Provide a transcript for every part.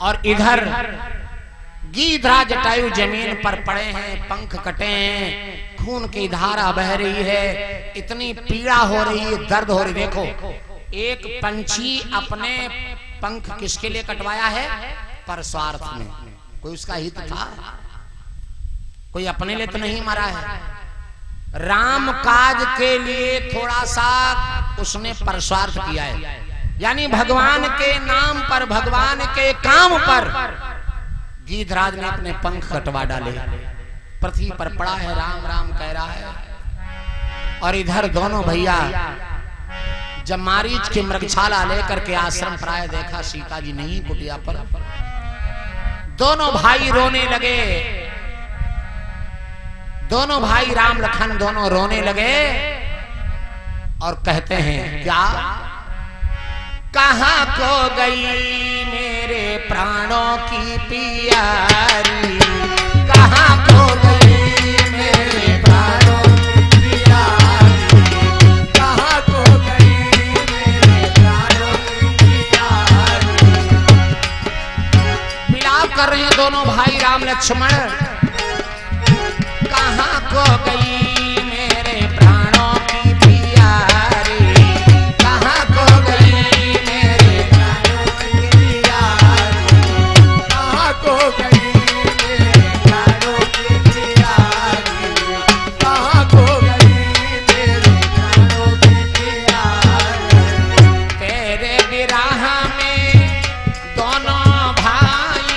और इधर गीधराज जटायु जमीन पर पड़े हैं, पंख कटे हैं, खून की धारा बह रही है, इतनी पीड़ा हो रही है, दर्द हो रही। देखो एक पंछी अपने पंख किसके लिए कटवाया है? पर स्वार्थ में। कोई उसका हित था? कोई अपने लिए तो नहीं मरा है। राम काज के लिए थोड़ा सा उसने परस्वार्थ किया है, यानी भगवान के नाम पर, भगवान के काम पर गीधराज ने अपने पंख कटवा डाले। पृथ्वी पर पड़ा है, राम राम कह रहा है। और इधर दोनों भैया जब मारीच की मृगछाला लेकर के आश्रम पर आए, देखा सीता जी नहीं कुटिया पर। दोनों भाई रोने लगे, दोनों भाई राम लखन दोनों रोने लगे और कहते हैं क्या? कहाँ खो गई मेरे प्राणों की प्यारी, कहाँ खो गई मेरे प्राणों की प्यारी, कहाँ खो गई मेरे प्राणों की प्यारी। मिलाप कर रहे हैं दोनों भाई राम लक्ष्मण। कहाँ खो गई मेरे प्राणों की प्यारी, कहाँ खो गई मेरे प्राणों की प्यारी, कहाँ खो गई मेरे प्राणों की प्यारी, कहाँ खो गई मेरे प्राणों की प्यारी। तेरे विरह में दोनों भाई,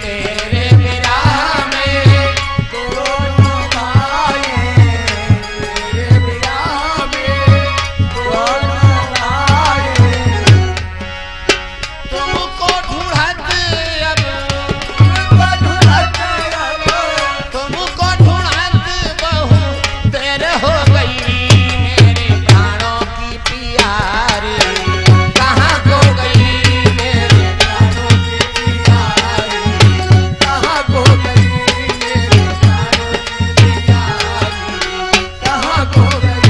तेरे विरह में दोनों भाई, तेरे विरह में दोनों भाई, तुमको ढूंढत अब, तुमको ढूंढत बहु देर हो गई मेरे प्राणों की प्यारी, कहाँ खो गई मेरे प्राणों की प्यारी, कहाँ खो गई मेरे प्राणों की प्यारी, कहाँ खो गई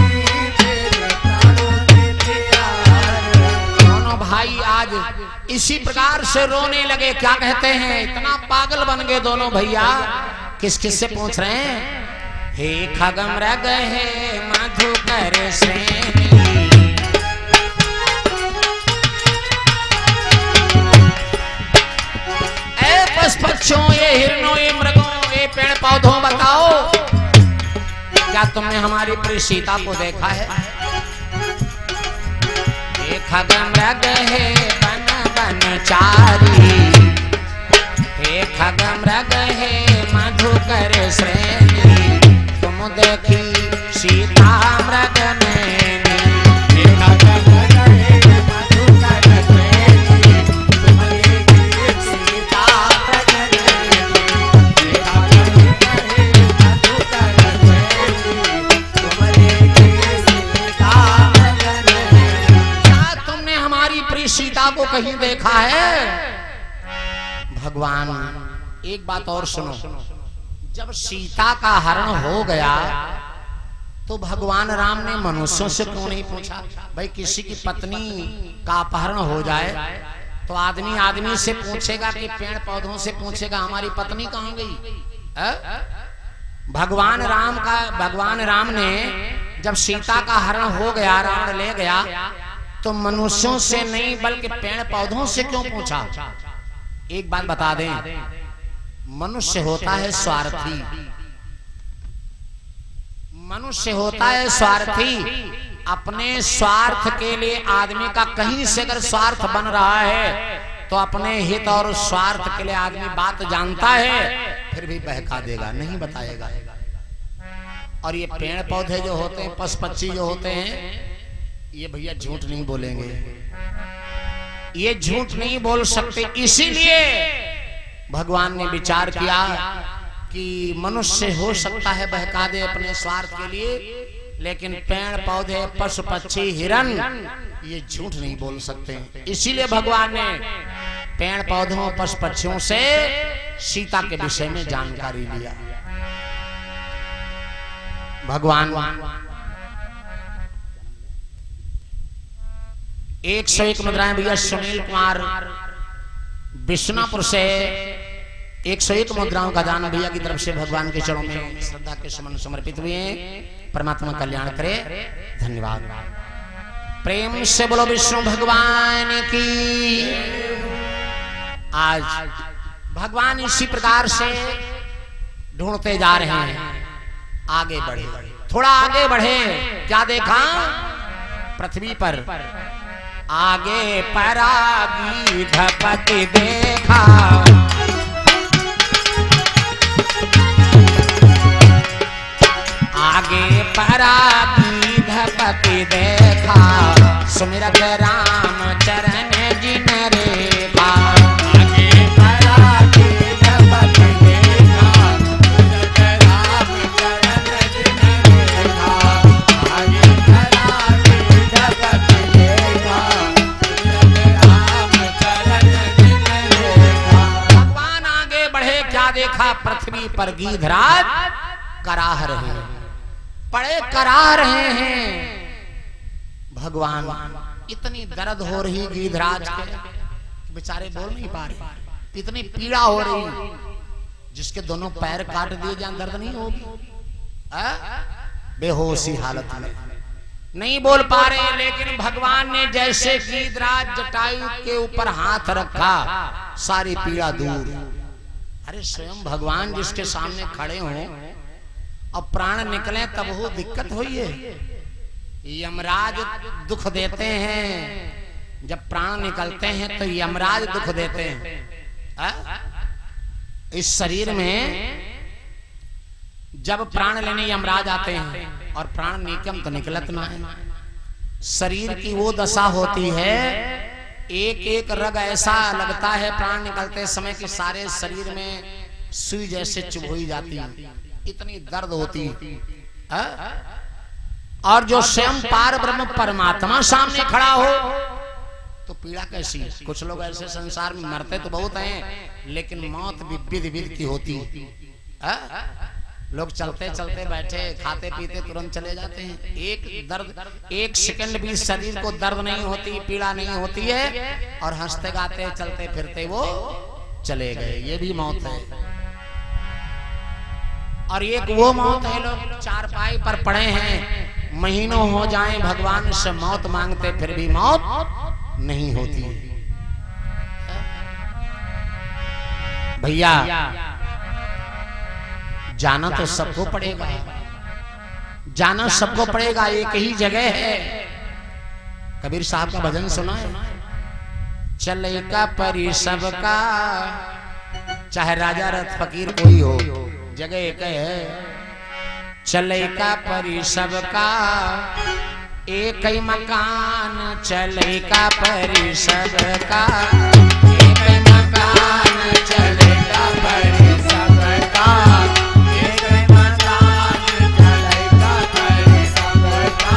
मेरे प्राणों की प्यारी। दोनों भाई आज इसी प्रकार से रोने लगे। क्या कहते हैं? इतना पागल बन गए दोनों भैया। किस किस से पूछ रहे हैं? हे खगम रग है मधुकर श्रेणी, ए पशु पक्षियों, ये हिरणों, ये मृगों, ये पेड़ पौधों, बताओ क्या तुमने हमारी प्रिय सीता को देखा है? हे खगम रग है बन बनचारी, हे खगम रग है मधुकर श्रेणी, तुम देखी सीता मृग नैनी, हे खगम रग है मधुकर श्रेणी, तुम देखी सीता मृग नैनी, हे खगम रग है मधुकर श्रेणी, तुम देखी सीता मृग नैनी। क्या तुमने हमारी प्रिय सीता को कहीं देखा है? भगवान एक बात और सुनो, जब सीता का हरण हो गया तो भगवान राम ने मनुष्यों से क्यों नहीं पूछा? भाई किसी की पत्नी का अपहरण हो जाए तो आदमी आदमी से पूछेगा कि पेड़ पौधों से पूछेगा हमारी पत्नी कहाँ गई? भगवान राम ने जब सीता का हरण हो गया, रावण ले गया, तो मनुष्यों से नहीं बल्कि पेड़ पौधों से क्यों पूछा? एक बात बता दें, मनुष्य होता है स्वार्थी, मनुष्य होता है स्वार्थी। अपने स्वार्थ के लिए आदमी का कहीं से अगर स्वार्थ बन रहा है तो अपने हित और स्वार्थ के लिए आदमी बात जानता है, फिर भी बहका देगा, नहीं बताएगा। और ये पेड़ पौधे जो होते हैं, पशु पक्षी जो होते हैं, ये भैया झूठ नहीं बोलेंगे, ये झूठ नहीं बोल सकते। इसीलिए भगवान ने विचार किया कि मनुष्य हो सकता है बहका दे अपने स्वार्थ के लिए, लेकिन पेड़ पौधे पशु पक्षी हिरण ये झूठ नहीं बोल सकते। इसीलिए भगवान ने पेड़ पौधों पशु पक्षियों से सीता के विषय में जानकारी लिया। भगवान 101 मुद्राएं भैया सुनील कुमार बिश्नापुर से 101 मुद्राओं का दान भैया की तरफ से भगवान के चरणों में श्रद्धा के सुमन समर्पित हुए। परमात्मा कल्याण करे। धन्यवाद। प्रेम से बोलो विष्णु भगवान की। आज भगवान इसी प्रकार से ढूंढते जा रहे हैं। आगे बढ़े, थोड़ा आगे बढ़े। क्या देखा? पृथ्वी पर आगे परागी धपति देखा, आगे परागी धपति देखा, सुमिरत राम चरण जिन रेखा। आगे परागी धपति देखा, सुमिरत राम चरण जिन रेखा। आगे परागी धपति देखा, सुमिरत राम चरण जिन रेखा। भगवान आगे बढ़े। क्या देखा? पृथ्वी पर गीधराज कराह रहे हैं, पड़े कराह रहे हैं। भगवान, इतनी दर्द हो रही गीधराज के, बेचारे बोल नहीं पा रहे। इतनी पीड़ा हो रही, जिसके दोनों पैर काट दिए जाए दर्द नहीं होगी? बेहोशी हालत में नहीं बोल पा रहे। लेकिन भगवान ने जैसे गीधराज जटायु के ऊपर हाथ रखा, सारी पीड़ा दूर। अरे स्वयं भगवान जिसके सामने खड़े हों और प्राण निकले तब वो दिक्कत हुई है। यमराज दुख देते हैं, जब प्राण निकलते हैं तो यमराज दुख देते हैं। इस शरीर में जब प्राण लेने यमराज आते हैं और प्राण निकम तो निकलत ना है। शरीर की वो दशा होती है, एक एक रग ऐसा लगता है प्राण निकलते समय कि सारे शरीर में सुई जैसे चुभोई जाती है, इतनी दर्द होती है। और जो स्वयं पार ब्रह्म परमात्मा सामने खड़ा हो तो पीड़ा कैसी? कुछ लोग ऐसे संसार में मरते तो बहुत हैं, लेकिन मौत भी विध विध की होती है। लोग चलते चलते बैठे खाते पीते तुरंत चले जाते हैं। एक दर्द, एक सेकंड भी शरीर को दर्द नहीं होती, पीड़ा नहीं होती है, और हंसते गाते चलते फिरते वो चले गए। ये भी मौत है। और एक वो मौत है, लोग चारपाई पर पड़े हैं, महीनों हो जाएं भगवान से मौत मांगते, फिर भी मौत नहीं होती। भैया जाना तो सबको पड़ेगा, जाना सबको पड़ेगा। एक ही जगह है। कबीर साहब का भजन सुना है, चलेगा परी सबका, चाहे राजा रथ फकीर कोई हो, जगह एक है। चलेगा परी सबका एक ही मकान, चलेगा परी सबका एक ही मकान, चलेगा परी सबका एक ही मकान, चलेगा परी सबका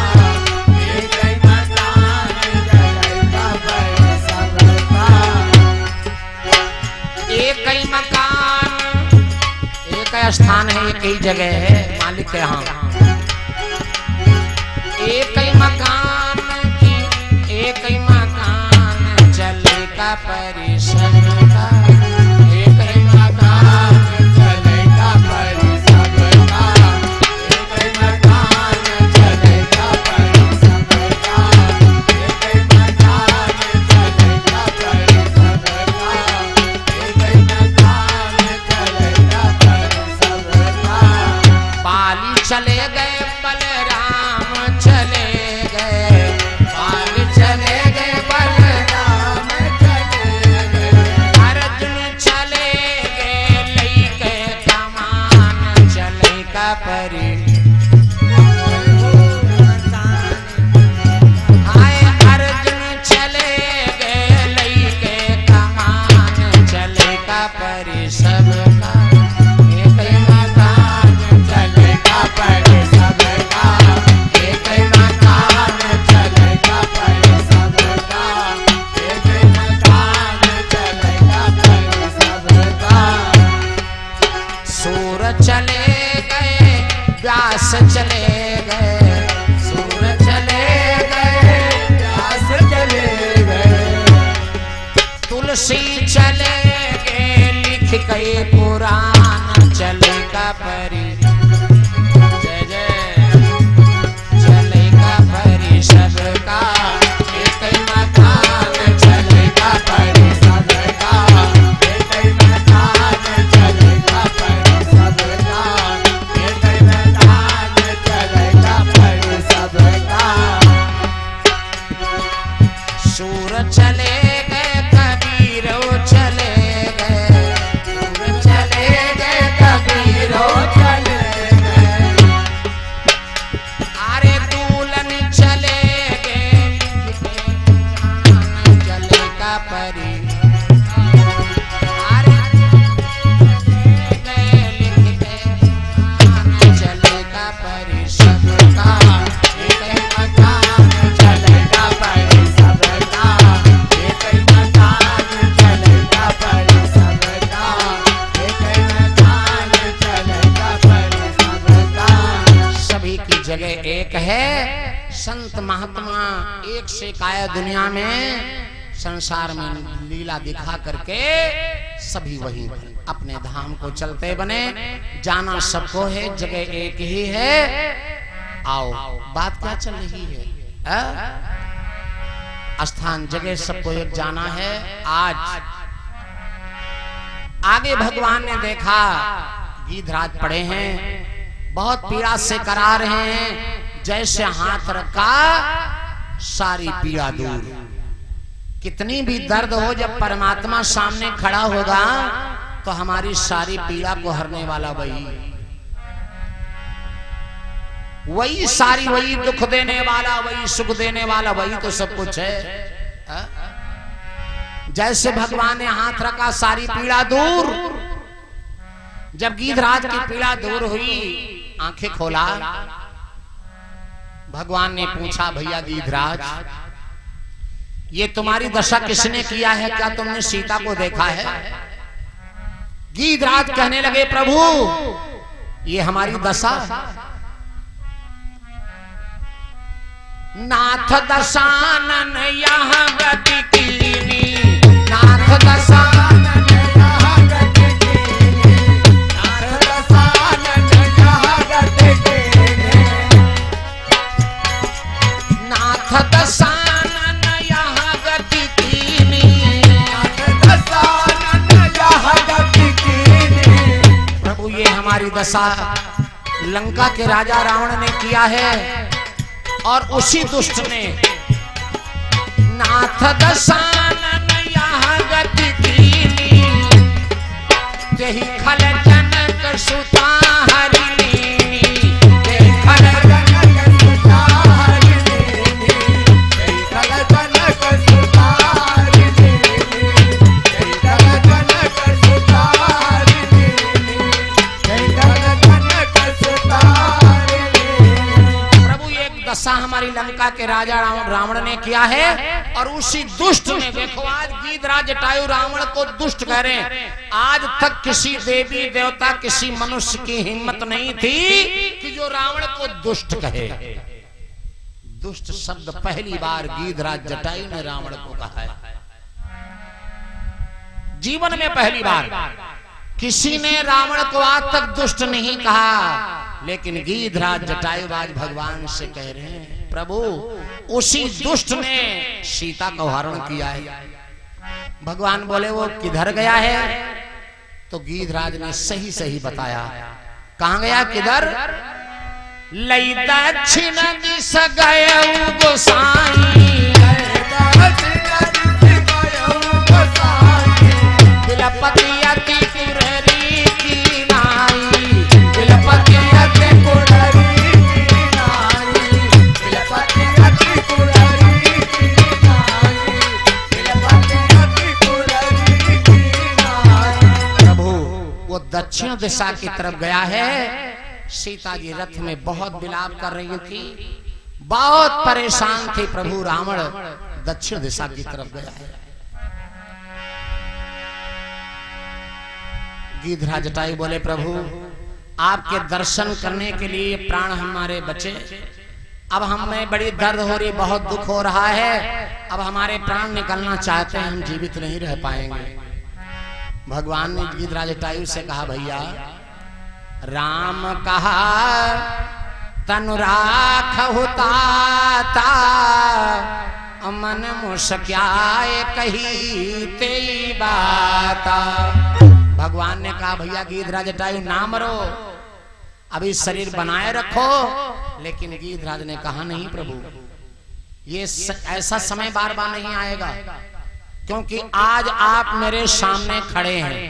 एक ही मकान, चलेगा परी सबका एक ही मकान। एक स्थान है, एक ही जगह है, मालिक के यहाँ। एक ही मकान की एक ही मकान, चलेगा परी सबका एक ही मकान, चलेगा परी सबका एक ही मकान, चलेगा परी सबका एक ही मकान, चलेगा परी सबका एक ही मकान, चलेगा परी सबका। पाली चले गए बलराम, चले गए पाली, चले गए बलराम, चले गए। हर तुलसी चलेगे लिख के पुराण चलेगा परी जय जय चलेगा परी सबका एक मकान चलेगा परी सबका एक मकान चलेगा परी सबका एक मकान चलेगा परी सबका सूर चले संत महात्मा एक से काया दुनिया में संसार में लीला दिखा करके सभी वही अपने धाम को चलते बने। जाना सबको है, जगह एक ही है। आओ बात क्या चल रही है? स्थान जगह सबको एक जाना है। आज आगे भगवान ने देखा गीधराज पड़े हैं, बहुत पीड़ा से करा रहे हैं। जैसे हाथ रखा सारी पीड़ा दूर। कितनी भी दर्द हो, जब परमात्मा सामने खड़ा होगा तो हमारी सारी पीड़ा को हरने वाला वही सारी, वही दुख देने वाला, वही सुख देने वाला, वही तो सब कुछ है। जैसे भगवान ने हाथ रखा सारी पीड़ा दूर। जब गीधराज की पीड़ा दूर हुई, आंखें खोला, भगवान ने पूछा, भैया गीधराज ये तुम्हारी दशा किसने किया है? क्या तुमने सीता को देखा है? गीधराज कहने लगे, प्रभु ये हमारी दशा, नाथ दशानन यहाँ गति कीनी, नाथ दशानन यहाँ गति कीनी, नाथ दशानन यहाँ गति कीनी, नाथ दशानन यहाँ गति कीनी, नाथ दशानन यहाँ गति कीनी। प्रभु ये हमारी दशा लंका के राजा रावण ने किया है, और उसी दुष्ट ने नाथ दशानन यहाँ गति कीनी, तेहि खल जनक सुता हरिणी, तेहि खल जनक सुता हरिणी, तेहि खल जनक सुता हरिणी, तेहि खल जनक सुता हरिणी, तेहि खल जनक सुता हरिणी। प्रभु एक दशा हमारी लंका के राजा रावण ने किया है, और उसी दुष्ट ने, देखो आज गीधराज जटायु रावण को दुष्ट कह रहे हैं। आज तक किसी देवी देवता, किसी मनुष्य की हिम्मत नहीं थी कि जो रावण को दुष्ट कहे। दुष्ट शब्द पहली बार गीधराज जटायु ने रावण को कहा है। जीवन में पहली बार किसी ने रावण को आज तक दुष्ट नहीं कहा, लेकिन गीधराज जटायु आज भगवान से कह रहे हैं, प्रभु उसी दुष्ट ने सीता का हरण किया है। भगवान बोले वो किधर गया है? तो गीधराज ने सही सही बताया। कहां गया, किधर? लई दक्षिण दिश गए गोसाई, बिलपति अति कुररी की नाई, बिलपति अति कुररी की नाई, बिलपति अति कुररी की नाई, बिलपति अति कुररी की नाई। प्रभु वो दक्षिण दिशा की तरफ गया है। सीता जी रथ में बहुत विलाप कर रही थी, बहुत परेशान थी। प्रभु रावण दक्षिण दिशा की तरफ गया है। गीधराज जटायु बोले, प्रभु आपके दर्शन करने के लिए प्राण हमारे बचे, अब हमें बड़ी दर्द हो रही, बहुत दुख हो रहा है, अब हमारे प्राण निकलना चाहते हैं, हम जीवित नहीं रह पाएंगे। भगवान ने गीधराज जटायु से कहा, भैया राम कहा तनु राखहु ताता, मन मुस्क्याए कही तेरी बाता। भगवान ने कहा, भैया गीधराज जटायु ना मरो, अभी शरीर बनाए रखो। लेकिन गीधराज ने कहा, नहीं प्रभु, ये ऐसा समय बार बार नहीं आएगा, क्योंकि आज आप मेरे सामने खड़े हैं।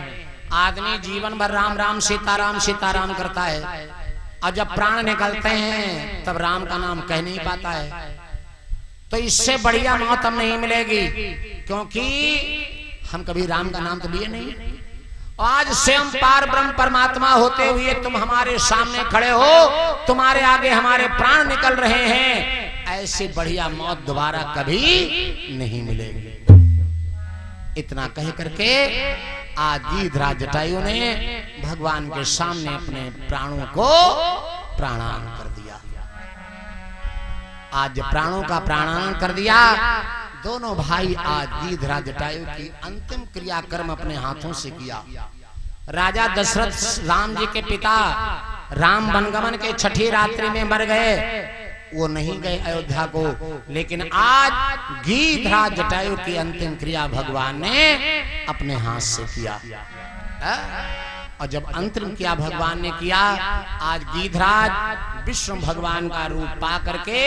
आदमी जीवन भर राम राम सीताराम सीताराम करता है, और जब प्राण निकलते हैं तब राम का नाम कह नहीं पाता है। तो इससे बढ़िया मौत हम नहीं मिलेगी, क्योंकि हम कभी राम का नाम तो लिए नहीं। आज स्वयं पार ब्रह्म परमात्मा होते हुए तुम हमारे सामने खड़े हो, तुम्हारे आगे हमारे प्राण निकल रहे हैं, ऐसी बढ़िया मौत दोबारा कभी नहीं मिलेगी। इतना कह करके आज गीधराज जटायु ने भगवान के सामने अपने प्राणों को प्राणान कर दिया। आज प्राणों का प्राणान कर दिया, दोनों भाई आज गीधराज जटायु की अंतिम क्रियाकर्म अपने हाथों से किया। राजा दशरथ राम जी के पिता राम वनगमन के छठी रात्रि में मर गए, वो नहीं गए अयोध्या को, लेकिन आज गीधराज जटायु की अंतिम क्रिया भगवान ने अपने हाथ से किया। और जब अंतिम किया भगवान ने किया, आज गीधराज विष्णु भगवान का रूप पा करके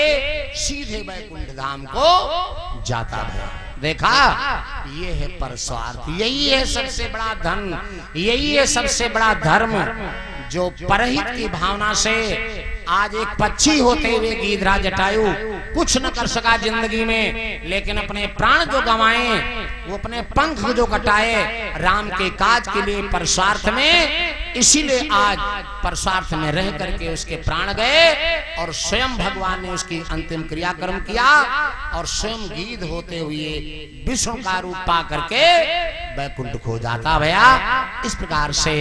सीधे वैकुंठ धाम को जाता है। देखा, ये है परस्वार्थ, यही है सबसे बड़ा धन, यही है सबसे बड़ा धर्म, जो परहित की भावना से आज एक पक्षी होते हुए गीधराज जटायु कुछ न कर सका जिंदगी में, लेकिन अपने प्राण जो गंवाए, वो अपने पंख जो कटाए राम के काज के लिए परस्वार्थ में, इसीलिए आज परस्वार्थ में रह करके उसके प्राण गए और स्वयं भगवान ने उसकी अंतिम क्रियाकर्म किया और स्वयं गीध होते हुए विष्णु का रूप पा करके वैकुंठ खो जाता। भैया इस प्रकार से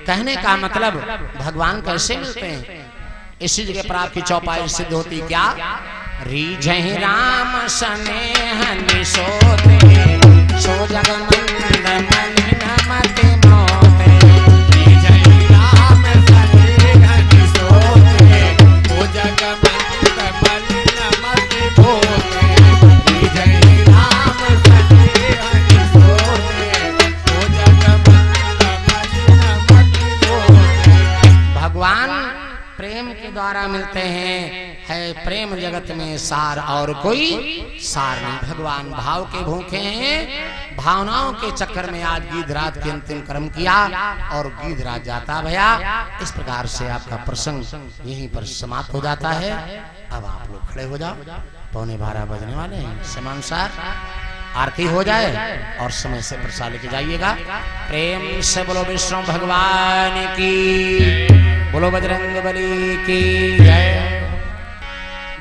कहने का मतलब भगवान कैसे मिलते हैं, इसी जगह पर आपकी चौपाई सिद्ध होती। क्या रीझहि राम स्नेह निसोते, सो जग मंद मलिन मति मोते। रीझहि राम स्नेह निसोते, सो जग मंद मलिन मति मोते। रीझहि राम स्नेह निसोते, सो जग मंद मलिन मति मोते। भगवान प्रेम के द्वारा मिलते हैं, है प्रेम जगत में सार और कोई सार नहीं। भगवान भाव के भूखे हैं, भावनाओं के चक्कर में आज गीधराज के अंतिम कर्म किया और गीधराज जाता भैया। इस प्रकार से आपका प्रसंग यहीं पर समाप्त हो जाता है। अब आप लोग खड़े हो जाओ, 11:15 बजने वाले हैं, समानुसार आरती हो जाए और समय से प्रसाद लेके जाइएगा। प्रेम से बोलो विष्णु भगवान की, बोलो बजरंग बली की जय।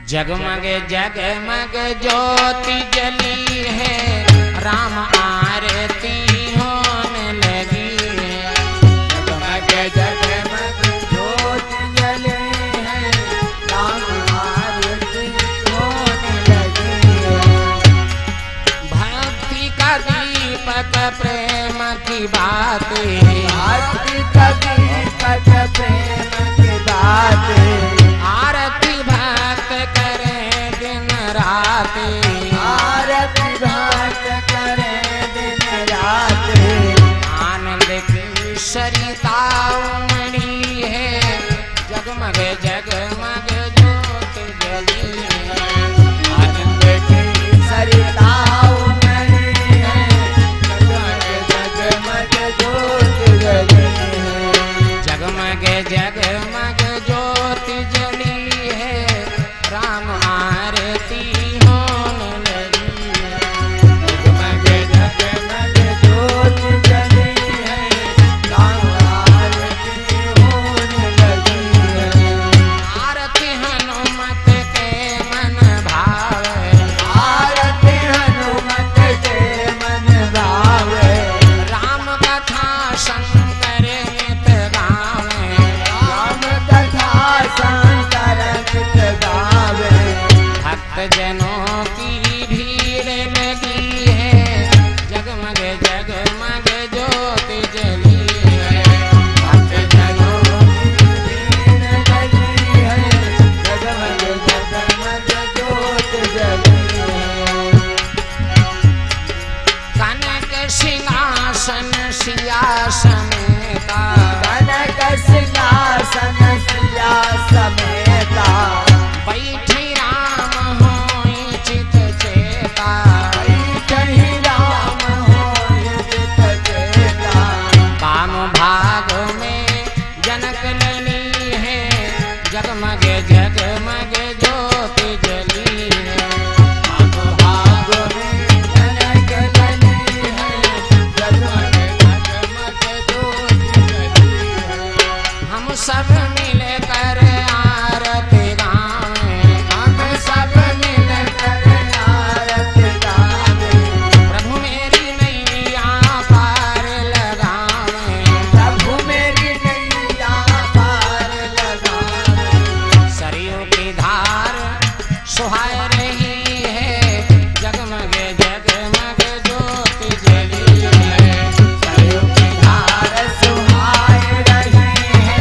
जगमग जगमग ज्योति जली है, राम आरती होने लगी है। जगमग जगमग ज्योति जली है, राम आरती होने लगी है। भक्ति का दीपक प्रेम की बातें, भक्ति का दीपक प्रेम की बातें। आरती भक्त करे दिन रात, आरती भक्त करे दिन रात। आनंद की सरिता उमड़ी है, जगमग जगमग ज्योत जली है। आनंद की सरिता उमड़ी है, जगमग जगमग ज्योत जली है। जगमग जगमग ज्योति जली है, राम आरती होने लगी है। जगमग जगमग ज्योति जली है, राम आरती जगमग ज्योति जली है। अब जगमग है, जगमग जगमग ज्योति जली है। कनक सिंहासन सिया समेता, कनक सिंहासन सिया समेता, बैठी राम होई चित चेता। बैठहि राम होई चित चेता। वाम भाग में जनक लली है, जगमग जगमग ज्योति जली है। अब भाग में जनक लली है, जगमग जगमग ज्योति जली है। हम सब मिलकर आरती गावें, हम सब मिलकर आरती गावें। प्रभु मेरी नैया पार लगावें। प्रभु मेरी नैया पार लगावें। सरयू की धार सुहाय रही है, जगमग जगमग ज्योति जली है। सरयू की धार सुहाए रही है,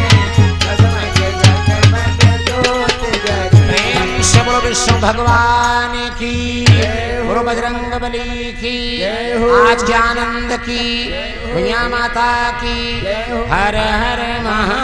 जगमग जगमग ज्योति जली है। प्रेम से बोलो विष्णु भगवान की, जय हो। गुरु बजरंग बली की, जय हो। आज के आनंद की, जय हो। भैया माता की, जय हो। हर हर महा